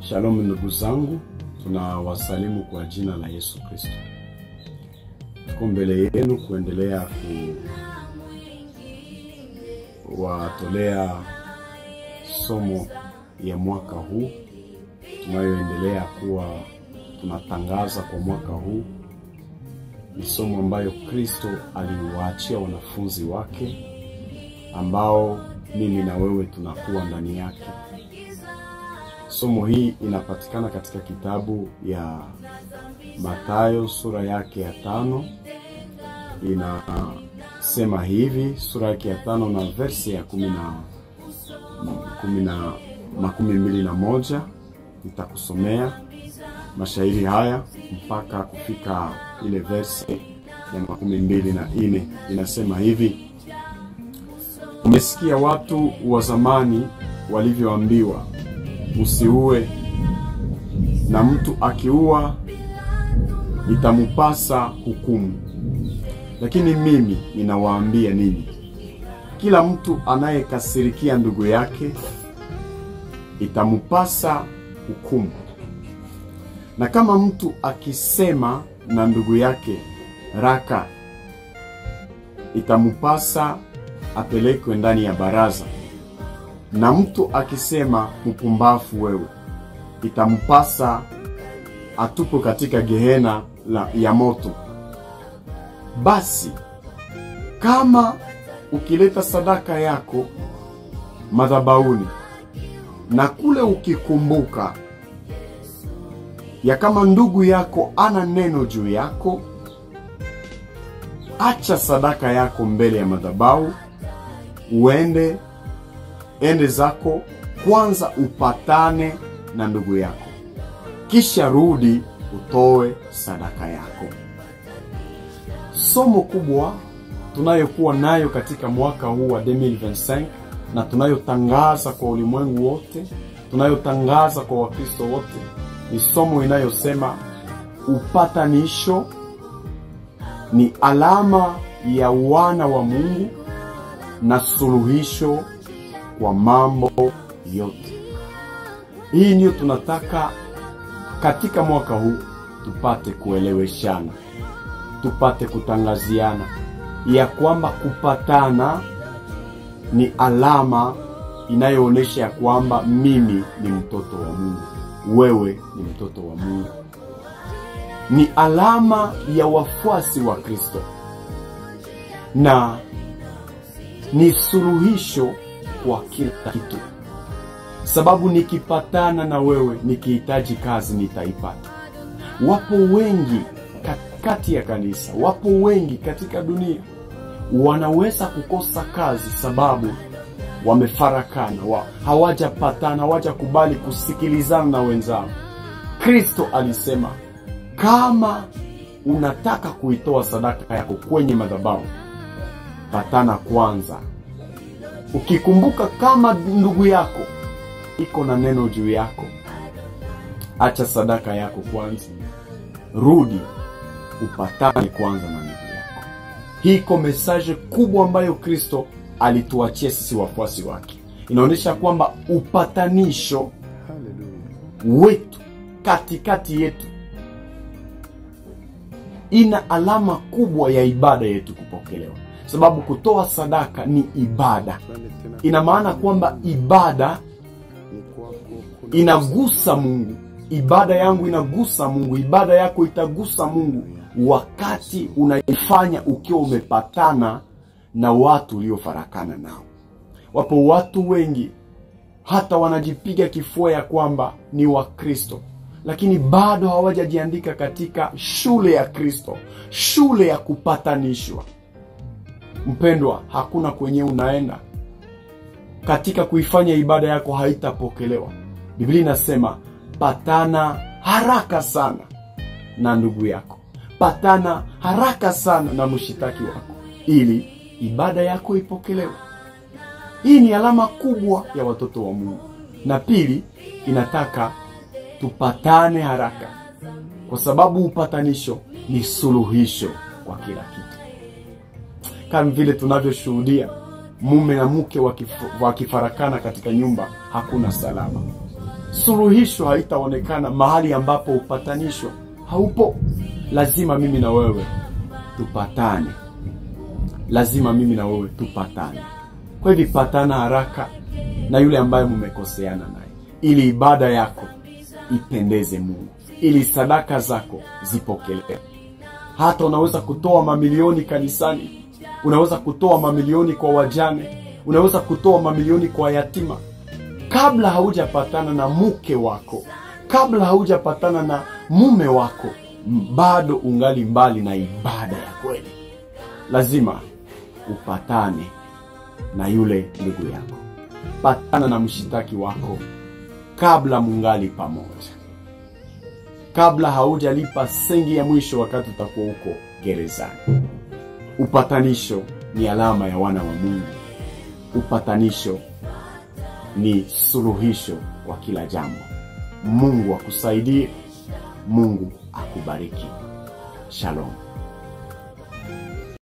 Shalom ndugu zangu, tunawasalimu kwa jina la Yesu Kristo. Tuko mbele yenu kuendelea kuwatolea somo ya mwaka huu. Tunayoendelea kuwa tunatangaza kwa mwaka huu. Ni somo ambayo Kristo aliwaachia wanafunzi wake, ambao mimi na wewe tunakuwa ndani yake. Somo hii inapatikana katika kitabu ya Mathayo sura yake ya 5. Inasema hivi, sura yake ya 5 na verse ya 21. Nitakusomea mashairi haya mpaka kufika ile verse ya 24. Inasema hivi: umesikia watu wa zamani walivyoambiwa, usiue, na mtu akiua itamupasa hukumu. Lakini mimi ninawaambia ninyi, kila mtu anayekasirikia ndugu yake itamupasa hukumu. Na kama mtu akisema na ndugu yake raka, itamupasa apelekwe ndani ya baraza. Na mtu akisema mpumbafu wewe, itamupasa atupo katika gehena ya moto. Basi kama ukileta sadaka yako madhabahuni, na kule ukikumbuka ya kama ndugu yako ana neno juu yako, acha sadaka yako mbele ya madhabahu, ende zako kwanza upatane na ndugu yako, kisha rudi utoe sadaka yako. Somo kubwa tunayokuwa nayo katika mwaka huu wa 2025, na tunayotangaza kwa ulimwengu wote, tunayotangaza kwa Wakristo wote, ni somo inayosema upatanisho ni alama ya wana wa Mungu na suluhisho kwa mambo yote. Hii ndio tunataka katika mwaka huu tupate kueleweshana, tupate kutangaziana ya kwamba kupatana ni alama inayoonesha ya kwamba mimi ni mtoto wa Mungu, wewe ni mtoto wa Mungu. Ni alama ya wafuasi wa Kristo, na ni suluhisho kwa kila kitu. Sababu nikipatana na wewe, nikihitaji kazi nitaipata. Wapo wengi kati ya kanisa, wapo wengi katika dunia wanaweza kukosa kazi sababu wamefarakana, hawajapatana, hawajakubali kusikilizana na wenzao. Kristo alisema, kama unataka kuitoa sadaka yako kwenye madhabahu, patana kwanza. Ukikumbuka kama ndugu yako iko na neno juu yako, acha sadaka yako kwanza, rudi upatane kwanza na ndugu yako. Hii iko message kubwa ambayo Kristo alituachia sisi wafuasi wake. Inaonyesha kwamba upatanisho wetu katikati yetu ina alama kubwa ya ibada yetu kupokelewa. Sababu kutoa sadaka ni ibada. Ina maana kwamba ibada inagusa Mungu. Ibada yangu inagusa Mungu, ibada yako itagusa Mungu wakati unaifanya ukiwa umepatana na watu uliofarakana nao. Wapo watu wengi hata wanajipiga kifua ya kwamba ni wa Kristo, lakini bado hawajajiandika katika shule ya Kristo, shule ya kupatanishwa. Mpendwa, hakuna kwenye unaenda katika kuifanya ibada yako haitapokelewa. Biblia inasema patana haraka sana na ndugu yako, patana haraka sana na mshitaki wako, ili ibada yako ipokelewe. Hii ni alama kubwa ya watoto wa Mungu. Na pili, inataka tupatane haraka, kwa sababu upatanisho ni suluhisho kwa kila kitu. Kama vile tunavyoshuhudia, mume na mke wakifarakana katika nyumba, hakuna salama. Suluhisho haitaonekana mahali ambapo upatanisho haupo. Lazima mimi na wewe tupatane. Lazima mimi na wewe tupatane. Kwa hivyo patana haraka na yule ambaye mmekoseana naye, ili ibada yako ipendeze Mungu, ili sadaka zako zipokelewe. Hata unaweza kutoa mamilioni kanisani, unaweza kutoa mamilioni kwa wajane, unaweza kutoa mamilioni kwa yatima. Kabla haujapatana na mke wako, kabla haujapatana na mume wako, bado ungali mbali na ibada ya kweli. Lazima upatane na yule ndugu yako. Patana na mshitaki wako kabla mungali pamoja. Kabla haujalipa sengi ya mwisho wakati utakuwa huko gerezani. Upatanisho ni alama ya wana wa Mungu. Upatanisho ni suluhisho kwa kila jambo. Mungu akusaidie. Mungu akubariki. Shalom.